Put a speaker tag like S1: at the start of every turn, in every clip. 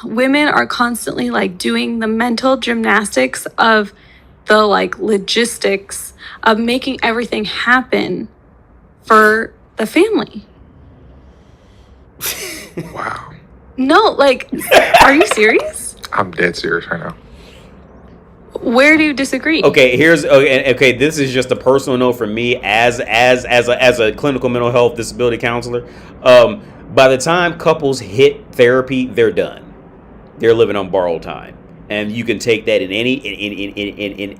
S1: women are constantly like doing the mental gymnastics of the like logistics of making everything happen for the family.
S2: Wow.
S1: No, like, are you serious?
S2: I'm dead serious right now.
S1: Where do you disagree?
S3: Okay, okay. This is just a personal note for me as a clinical mental health disability counselor. By the time couples hit therapy, they're done. They're living on borrowed time, and you can take that in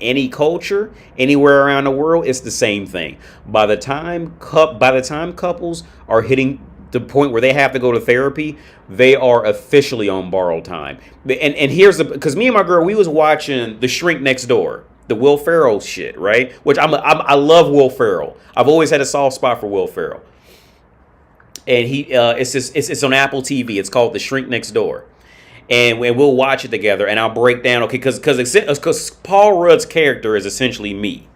S3: any culture, anywhere around the world. It's the same thing. By the time couples are hitting the point where they have to go to therapy, they are officially on borrowed time. And here's because me and my girl, we was watching The Shrink Next Door, the Will Ferrell shit, right? Which I love Will Ferrell. I've always had a soft spot for Will Ferrell. And it's on Apple TV. It's called The Shrink Next Door. And we'll watch it together, and I'll break down, okay, because Paul Rudd's character is essentially me.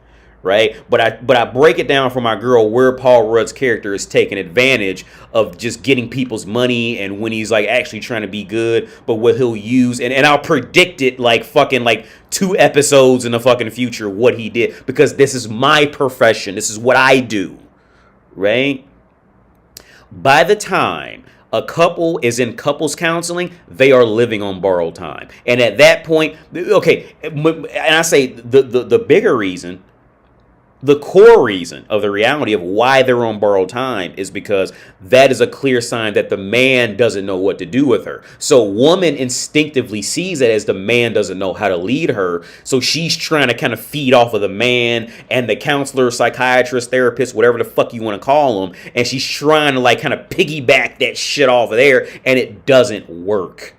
S3: Right, but I break it down for my girl where Paul Rudd's character is taking advantage of just getting people's money, and when he's like actually trying to be good, but what he'll use, and I'll predict it like fucking like 2 episodes in the fucking future what he did, because this is my profession, this is what I do, right? By the time a couple is in couples counseling, they are living on borrowed time, and at that point, okay, and I say the bigger reason. The core reason of the reality of why they're on borrowed time is because that is a clear sign that the man doesn't know what to do with her. So woman instinctively sees it as the man doesn't know how to lead her. So she's trying to kind of feed off of the man and the counselor, psychiatrist, therapist, whatever the fuck you want to call them. And she's trying to like kind of piggyback that shit off of there. And it doesn't work.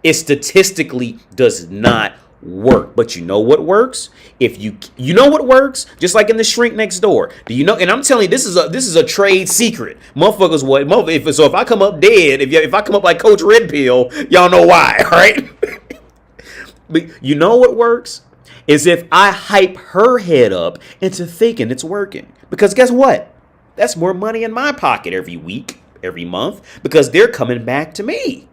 S3: It statistically does not work. But you know what works? If you know what works, just like in The Shrink Next Door. Do you know? And I'm telling you, this is a trade secret, motherfuckers. If I come up dead, if I come up like Coach RedPill, y'all know why, all right? But you know what works is if I hype her head up into thinking it's working, because guess what? That's more money in my pocket every week, every month, because they're coming back to me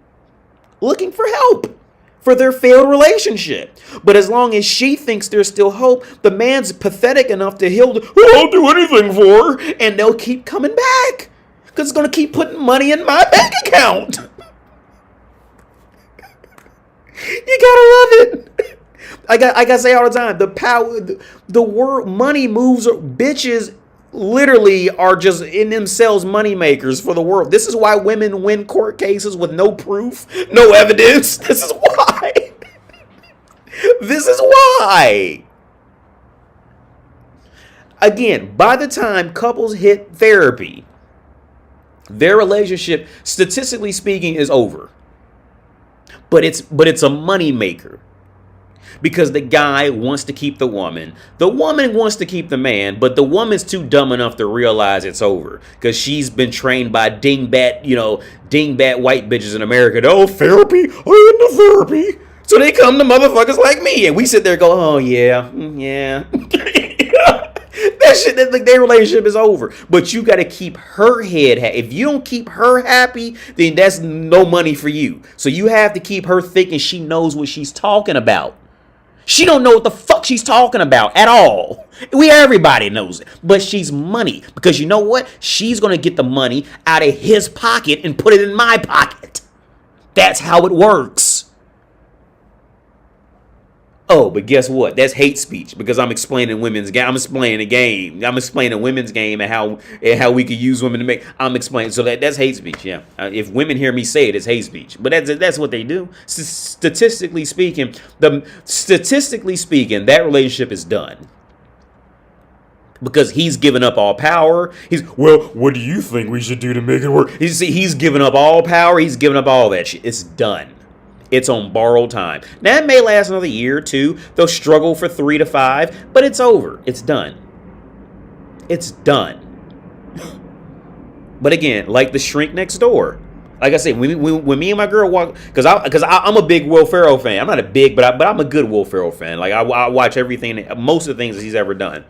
S3: looking for help for their failed relationship. But as long as she thinks there's still hope, the man's pathetic enough to I'll do anything for her, and they'll keep coming back because it's going to keep putting money in my bank account. You gotta love it. I gotta say all the time, the power, the word money moves. Bitches literally are just in themselves money makers for the world. This is why women win court cases with no proof, no evidence. This is why. This is why. Again, by the time couples hit therapy, their relationship, statistically speaking, is over. But it's a money maker. Because the guy wants to keep the woman wants to keep the man, but the woman's too dumb enough to realize it's over. Because she's been trained by dingbat white bitches in America. Oh, therapy? Oh, into therapy. So they come to motherfuckers like me, and we sit there and go, oh, yeah. That shit, their relationship is over. But you got to keep her head happy. If you don't keep her happy, then that's no money for you. So you have to keep her thinking she knows what she's talking about. She don't know what the fuck she's talking about at all. Everybody knows it. But she's money. Because you know what? She's going to get the money out of his pocket and put it in my pocket. That's how it works. Oh, but guess what? That's hate speech, because I'm explaining women's game. I'm explaining the game. I'm explaining women's game and how we could use women to make. I'm explaining. So that's hate speech. Yeah. If women hear me say it, it's hate speech. But that's what they do. Statistically speaking, that relationship is done. Because he's given up all power. What do you think we should do to make it work? He's given up all power. He's given up all that shit. It's done. It's on borrowed time. Now, it may last another year or two. They'll struggle for 3 to 5, but it's over. It's done. It's done. But again, like The Shrink Next Door. Like I said, when me and my girl walk, because I'm a big Will Ferrell fan. I'm not a big, but I'm a good Will Ferrell fan. Like I watch everything, most of the things that he's ever done.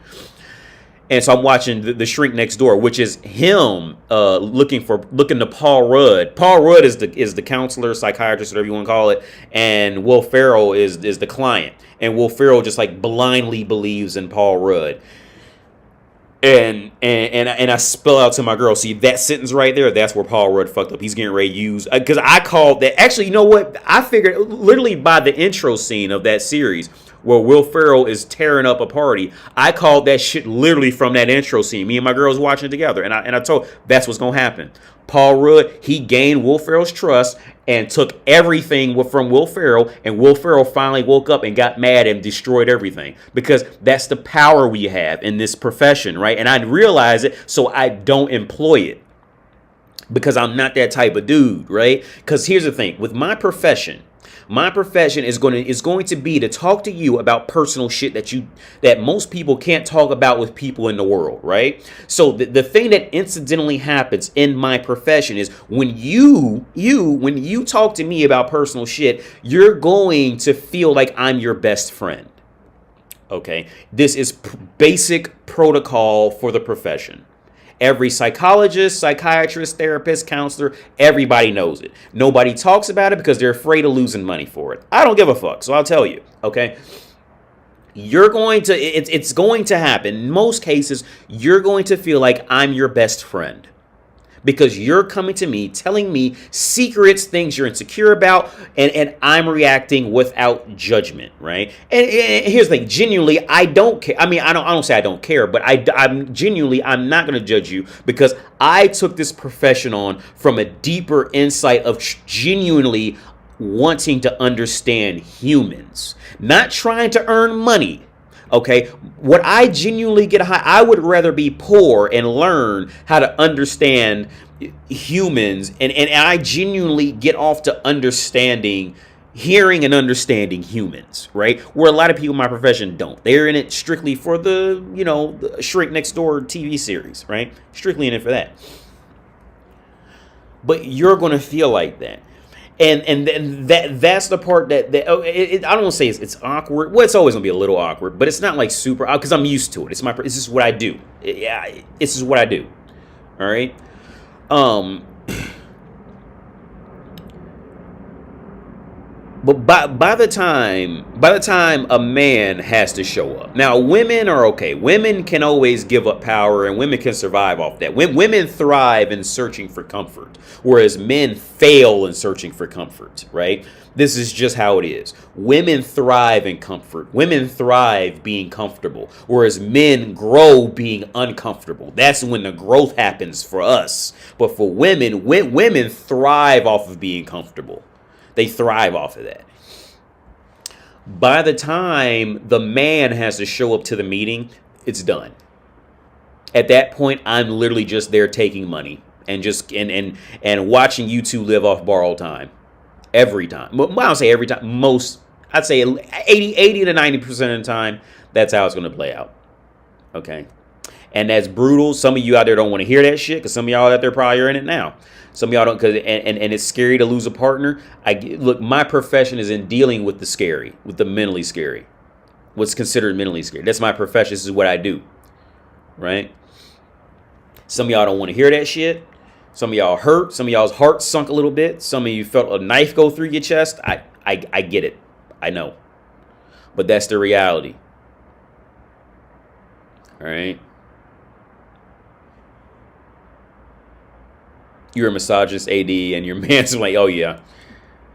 S3: And so I'm watching the Shrink Next Door, which is him looking to Paul Rudd. Paul Rudd is the counselor, psychiatrist, whatever you want to call it, and Will Ferrell is the client. And Will Ferrell just like blindly believes in Paul Rudd. And I spell out to my girl, see that sentence right there? That's where Paul Rudd fucked up. He's getting ready to use, because I called that. Actually, you know what? I figured literally by the intro scene of that series where Will Ferrell is tearing up a party, I called that shit literally from that intro scene. Me and my girl was watching it together, and I told that's what's gonna happen. Paul Rudd, he gained Will Ferrell's trust and took everything from Will Ferrell, and Will Ferrell finally woke up and got mad and destroyed everything, because that's the power we have in this profession, right? And I realize it, so I don't employ it, because I'm not that type of dude, right? Because here's the thing, with my profession is going to be to talk to you about personal shit that most people can't talk about with people in the world, right? So the thing that incidentally happens in my profession is when you talk to me about personal shit, you're going to feel like I'm your best friend. Okay, this is basic protocol for the profession. Every psychologist, psychiatrist, therapist, counselor, everybody knows it. Nobody talks about it because they're afraid of losing money for it. I don't give a fuck, so I'll tell you, okay? It's going to happen. In most cases, you're going to feel like I'm your best friend, because you're coming to me, telling me secrets, things you're insecure about, and I'm reacting without judgment, right? And here's the thing, genuinely, I don't care. I mean, I don't say I don't care, but I'm genuinely, I'm not going to judge you, because I took this profession on from a deeper insight of genuinely wanting to understand humans, not trying to earn money. Okay, what I genuinely get I would rather be poor and learn how to understand humans, and I genuinely get off to hearing and understanding humans, right? Where a lot of people in my profession don't. They're in it strictly for the Shrink Next Door TV series, right? Strictly in it for that. But you're going to feel like that. And that's the part that I don't want to say it's awkward. Well, it's always gonna be a little awkward, but it's not like super, because I'm used to it. It's just what I do. Yeah, this is what I do. All right. But by the time a man has to show up, now women are okay. Women can always give up power, and women can survive off that. Women thrive in searching for comfort, whereas men fail in searching for comfort, right? This is just how it is. Women thrive in comfort. Women thrive being comfortable, whereas men grow being uncomfortable. That's when the growth happens for us. But for women, women thrive off of being comfortable. They thrive off of that. By the time the man has to show up to the meeting, it's done. At that point, I'm literally just there taking money and and watching you two live off borrowed time. Every time. Well, I don't say every time. I'd say 80 to 90% of the time, that's how it's going to play out. Okay? And that's brutal. Some of you out there don't want to hear that shit, because some of y'all out there probably are in it now. Some of y'all don't, and it's scary to lose a partner. Look, my profession is in dealing with the scary, with the mentally scary. What's considered mentally scary. That's my profession. This is what I do. Right? Some of y'all don't want to hear that shit. Some of y'all hurt. Some of y'all's heart sunk a little bit. Some of you felt a knife go through your chest. I get it. I know. But that's the reality. All right? You're a misogynist, AD, and your man's like, oh yeah,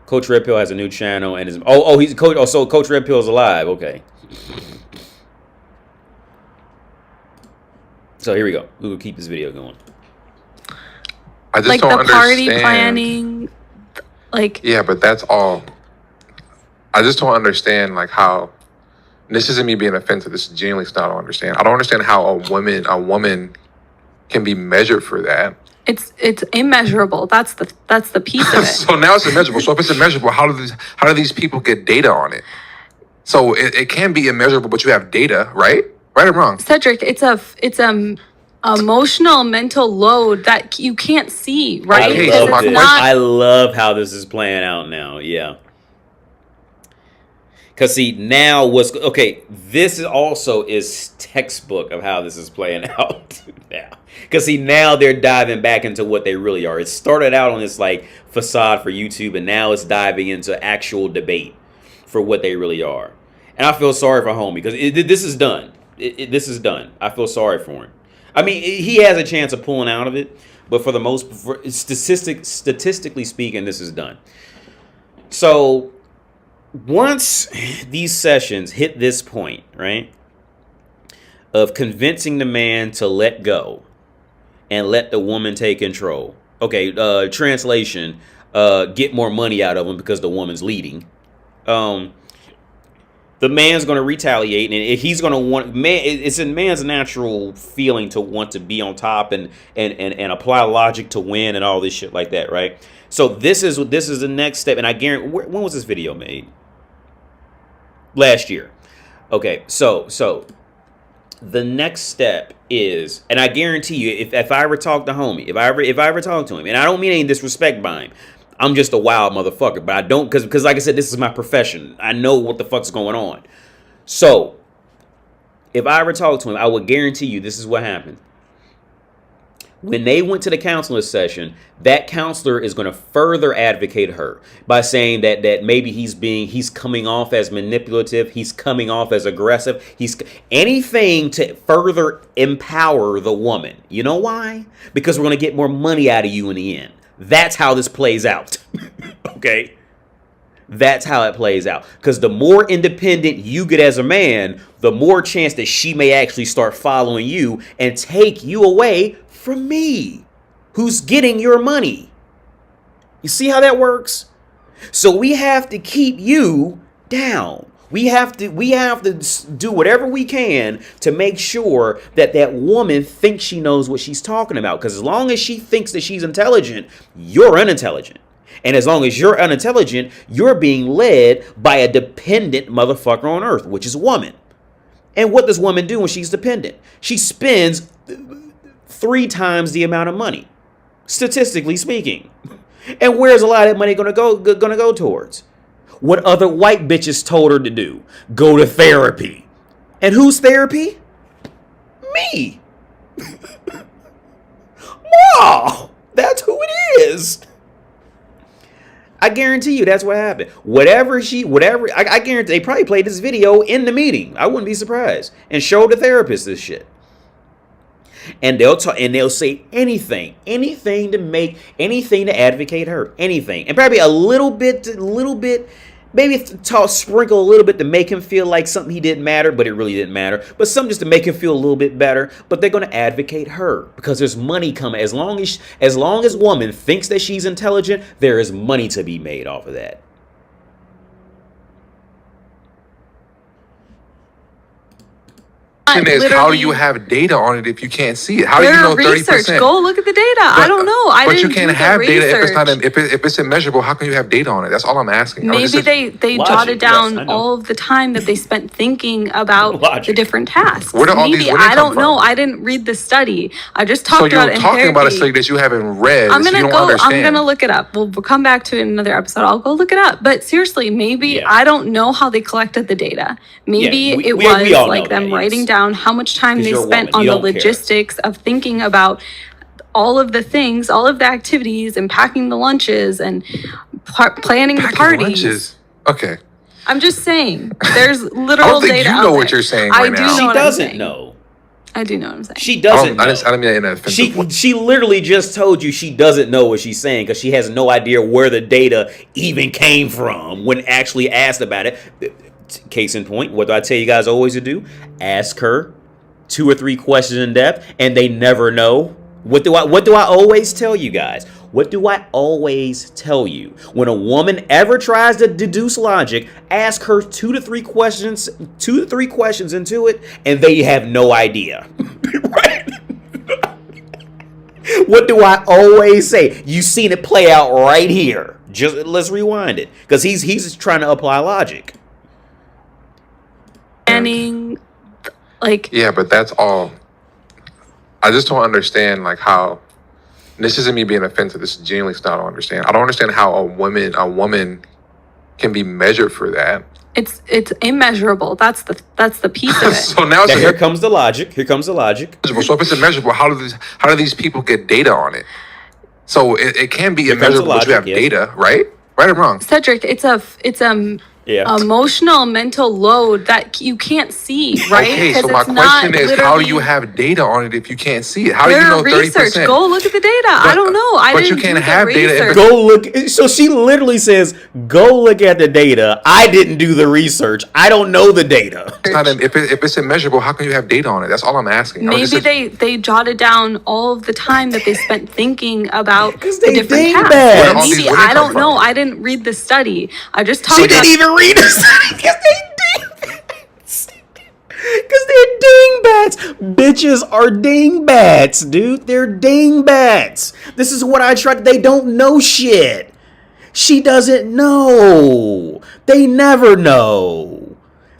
S3: Coach RedPill has a new channel, and he's coach. Oh, so Coach RedPill is alive. Okay. So here we go. We will keep this video going.
S2: I just
S1: like
S2: don't
S1: the
S2: understand.
S1: party planning, like
S2: Yeah, but that's all. I just don't understand like how. This isn't me being offensive. This is genuinely stuff I don't understand. I don't understand how a woman can be measured for that.
S1: it's immeasurable. That's the piece of it.
S2: So now it's immeasurable. So if it's immeasurable, how do these people get data on it? So it can be immeasurable, but you have data, right? Right or wrong?
S1: Cedric, it's a emotional mental load that you can't see, right?
S2: Okay,
S1: Because
S2: so my
S1: it's
S2: question-
S1: not
S3: I love how this is playing out now. Yeah. Cause see now what's okay. This is also is textbook of how this is playing out now. Cause see now they're diving back into what they really are. It started out on this like facade for YouTube, and now it's diving into actual debate for what they really are. And I feel sorry for homie because this is done. This is done. I feel sorry for him. I mean, he has a chance of pulling out of it, but for the statistically speaking, this is done. So once these sessions hit this point, right, of convincing the man to let go and let the woman take control. Okay, translation, get more money out of him because the woman's leading. The man's going to retaliate, and he's going to want man. It's in man's natural feeling to want to be on top and apply logic to win and all this shit like that, right? So this is the next step, and I guarantee. When was this video made? Last year. Okay, so the next step is, and I guarantee you, if I ever talk to homie, if I ever talk to him, and I don't mean any disrespect by him, I'm just a wild motherfucker, but I don't, because like I said, this is my profession. I know what the fuck's going on. So if I ever talk to him, I would guarantee you this is what happened. When they went to the counselor session, that counselor is going to further advocate her by saying that maybe he's coming off as manipulative, he's coming off as aggressive, he's anything to further empower the woman. You know why? Because we're going to get more money out of you in the end. That's how this plays out. Okay? That's how it plays out. Because the more independent you get as a man, the more chance that she may actually start following you and take you away from me, who's getting your money. You see how that works? So we have to keep you down. We have to do whatever we can to make sure that woman thinks she knows what she's talking about. Because as long as she thinks that she's intelligent, you're unintelligent. And as long as you're unintelligent, you're being led by a dependent motherfucker on earth, which is a woman. And what does woman do when she's dependent? She spends 3 times the amount of money, statistically speaking. And where's a lot of that money gonna go towards? What other white bitches told her to do? Go to therapy. And whose therapy? Me. Wow, that's who it is. I guarantee you that's what happened. I guarantee they probably played this video in the meeting. I wouldn't be surprised. And showed the therapist this shit. And they'll say anything to advocate her, anything, and probably a little bit, maybe sprinkle a little bit to make him feel like something he didn't matter, but it really didn't matter. But something just to make him feel a little bit better. But they're going to advocate her because there's money coming. As long as woman thinks that she's intelligent, there is money to be made off of that.
S2: Is how do you have data on it if you can't see it? How do you know 30%?
S1: Go look at the data. I don't know.
S2: But you can't have data if it's not if it's immeasurable. How can you have data on it? That's all I'm asking.
S1: Maybe they jotted down all of the time that they spent thinking about the different tasks.
S2: Where do all these women
S1: I don't
S2: come from?
S1: know. I didn't read the study. I just talked about it in therapy.
S2: So you're talking about a study that you haven't read.
S1: I'm gonna look it up. We'll come back to it in another episode. I'll go look it up. But seriously, maybe I don't know how they collected the data. Maybe it was like them writing down how much time they spent on the logistics of thinking about all of the things, all of the activities, and packing the lunches and planning the parties.
S2: Lunches. Okay.
S1: I'm just saying, there's literal data. I don't think you know
S2: what you're saying right now.
S3: She doesn't know.
S1: I do know what I'm saying.
S3: She doesn't know.
S2: I don't mean that in an offensive way.
S3: She literally just told you she doesn't know what she's saying because she has no idea where the data even came from when actually asked about it. Case in point, what do I tell you guys always to do? Ask her 2 or 3 questions in depth, and they never know. What do I always tell you guys? What do I always tell you? When a woman ever tries to deduce logic, ask her 2 to 3 questions into it, and they have no idea. Right? What do I always say? You've seen it play out right here. Just let's rewind it, because he's trying to apply logic.
S2: Yeah, but that's all. I just don't understand how. This isn't me being offensive. This is genuinely stuff I don't understand. I don't understand how a woman can be measured for that.
S1: It's immeasurable. That's the piece of it.
S2: So now
S3: here comes the logic. Here comes the logic.
S2: So if it's immeasurable, how do these people get data on it? So it can be immeasurable, but you have data, right? Right or wrong?
S1: Cedric, it's emotional mental load that you can't see, right?
S2: Okay, so my question is, how do you have data on it if you can't see it? How do you know 30%?
S1: Go look at the data. I don't know.
S2: But you can't have data.
S3: Go look. So she literally says, "Go look at the data." I didn't do the research. I don't know the data.
S2: It's not if it's immeasurable, how can you have data on it? That's all I'm asking.
S1: Maybe they jotted down all of the time that they spent thinking about the different
S3: dingbats.
S1: tasks. Maybe I don't know. I didn't read the study. I just talked about.
S3: She didn't even read the study because they're dingbats. Bitches are dingbats, dude. They're dingbats. This is what I tried. They don't know shit. She doesn't know. They never know.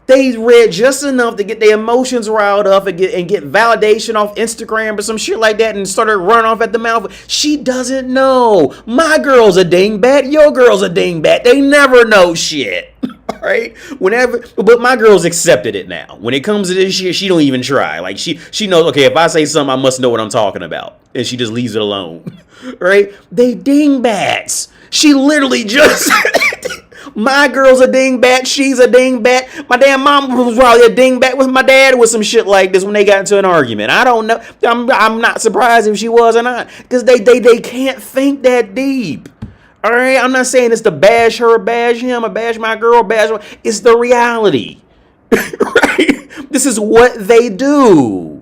S3: They read just enough to get their emotions riled up and get validation off Instagram or some shit like that and started running off at the mouth. She doesn't know. My girl's a dingbat. Your girl's a dingbat. They never know shit. All right? But my girl's accepted it now. When it comes to this shit, she don't even try. Like she knows, okay, if I say something, I must know what I'm talking about. And she just leaves it alone. Right? They dingbats. She literally just... My girl's a dingbat. She's a dingbat. My damn mom was probably a dingbat with my dad with some shit like this when they got into an argument. I don't know. I'm not surprised if she was or not, because they can't think that deep. All right, I'm not saying it's to bash her, or bash him, or bash my girl, bash her. It's the reality. Right? This is what they do.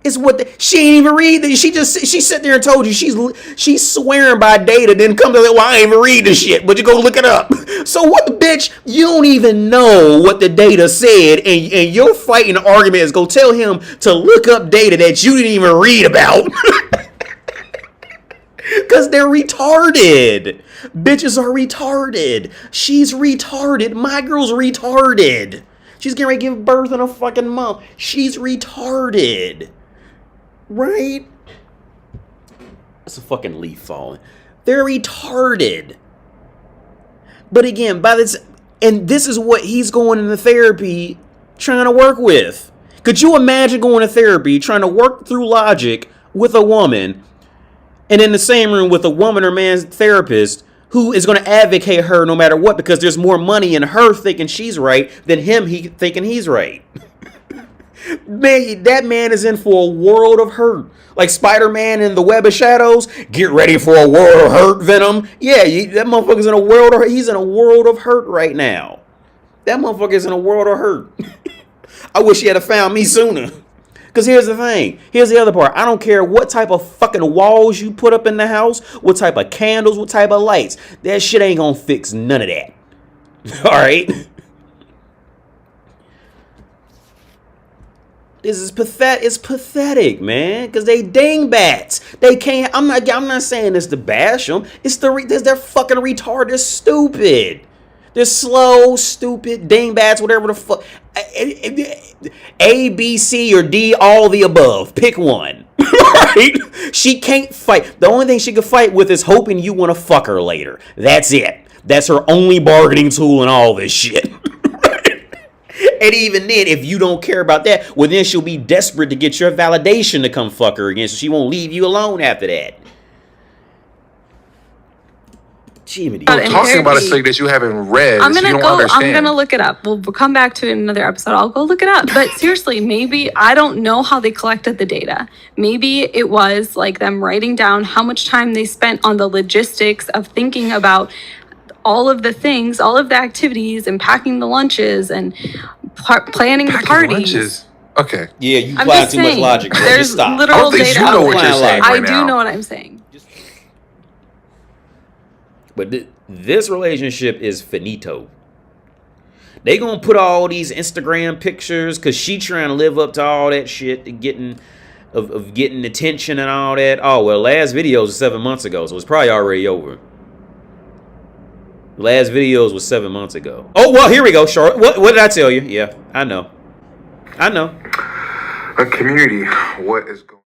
S3: It's what she ain't even read. She sat there and told you she's swearing by data. Then come to well, I ain't even read the shit, but you go look it up. So what, bitch? You don't even know what the data said, and your fighting argument is go tell him to look up data that you didn't even read about. Because they're retarded. Bitches are retarded. She's retarded. My girl's retarded. She's getting ready to give birth in a fucking month. She's retarded. Right? That's a fucking leaf falling. They're retarded. But again, this is what he's going into therapy trying to work with. Could you imagine going to therapy trying to work through logic with a woman, and in the same room with a woman or man's therapist who is going to advocate her no matter what, because there's more money in her thinking she's right than him thinking he's right? Man, that man is in for a world of hurt. Like Spider-Man in the Web of Shadows. Get ready for a world of hurt, Venom. Yeah, that motherfucker's in a world of hurt. He's in a world of hurt right now. That motherfucker's in a world of hurt. I wish he had found me sooner. Because here's the thing. Here's the other part. I don't care what type of fucking walls you put up in the house, what type of candles, what type of lights. That shit ain't gonna fix none of that. All right? This is pathetic. It's pathetic, man. Because they dingbats. They can't. I'm not saying this to bash them. They're fucking retarded. They're stupid. They're slow, stupid, dingbats, whatever the fuck. A, B, C, or D, all the above. Pick one. Right? She can't fight. The only thing she can fight with is hoping you want to fuck her later. That's it. That's her only bargaining tool in all this shit. And even then, if you don't care about that, well, then she'll be desperate to get your validation to come fuck her again, so she won't leave you alone after that.
S2: You're talking about a study that you haven't read.
S1: I'm gonna look it up. We'll come back to it in another episode. I'll go look it up. But seriously, maybe I don't know how they collected the data. Maybe it was like them writing down how much time they spent on the logistics of thinking about all of the things, all of the activities, and packing the lunches and planning the parties.
S2: Lunches. Okay.
S3: Yeah, you apply too much logic.
S1: There's literal data. I do know what I'm saying.
S3: But this relationship is finito. They gonna put all these Instagram pictures because she trying to live up to all that shit, getting attention and all that. Oh well, last videos was 7 months ago, so it's probably already over. Last videos was 7 months ago. Oh well, here we go. Short. What did I tell you? Yeah, I know.
S2: A community. What is going?